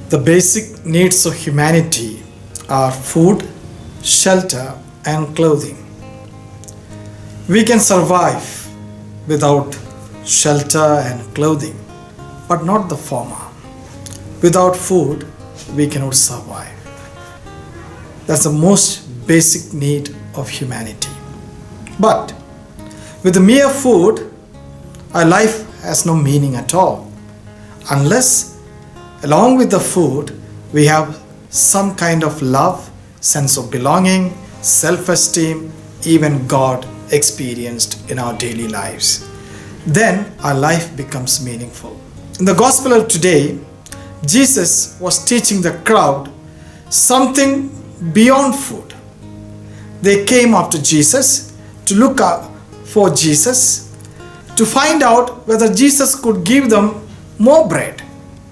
The basic needs of humanity are food, shelter, and clothing. We can survive without shelter and clothing, but not the former. Without food, we cannot survive. That's the most basic need of humanity. But with the mere food, our life has no meaning at all, unless along with the food, we have some kind of love, sense of belonging, self-esteem, even God experienced in our daily lives. Then our life becomes meaningful. In the gospel of today, Jesus was teaching the crowd something beyond food. They came after Jesus to look up for Jesus, to find out whether Jesus could give them more bread,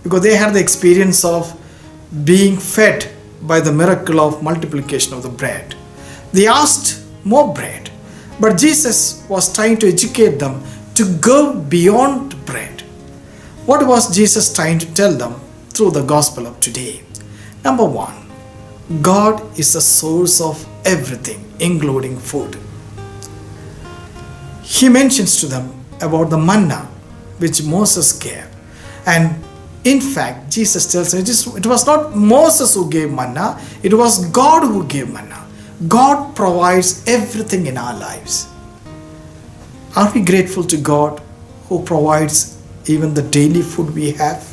because they had the experience of being fed by the miracle of multiplication of the bread. They asked more bread, but Jesus was trying to educate them to go beyond bread. What was Jesus trying to tell them through the gospel of today? Number one, God is the source of everything, including food. He mentions to them about the manna which Moses gave, and in fact, Jesus tells us it was not Moses who gave manna, it was God who gave manna. God provides everything in our lives. Are we grateful to God who provides even the daily food we have?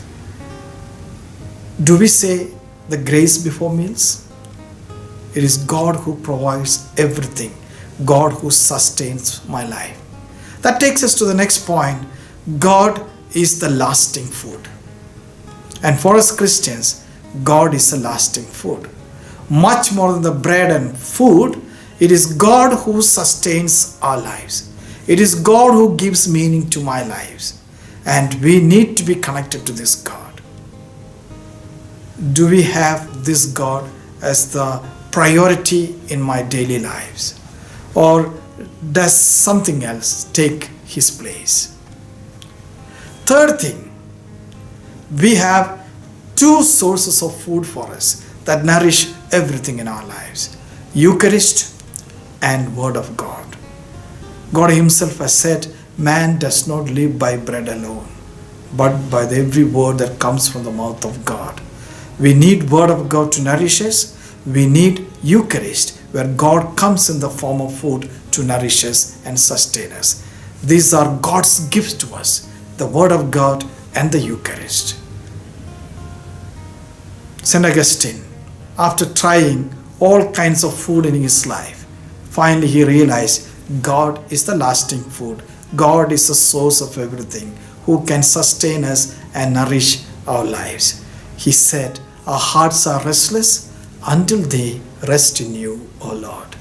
Do we say the grace before meals? It is God who provides everything, God who sustains my life. That takes us to the next point. God is the lasting food. And for us Christians, God is a lasting food. Much more than the bread and food, it is God who sustains our lives. It is God who gives meaning to my lives. And we need to be connected to this God. Do we have this God as the priority in my daily lives? Or does something else take his place? Third thing, we have two sources of food for us that nourish everything in our lives: Eucharist and Word of God. God himself has said, man does not live by bread alone, but by every word that comes from the mouth of God. We need Word of God to nourish us. We need Eucharist, where God comes in the form of food to nourish us and sustain us. These are God's gifts to us, the Word of God and the Eucharist. St. Augustine, after trying all kinds of food in his life, finally he realized God is the lasting food. God is the source of everything, who can sustain us and nourish our lives. He said, our hearts are restless until they rest in you, O Lord.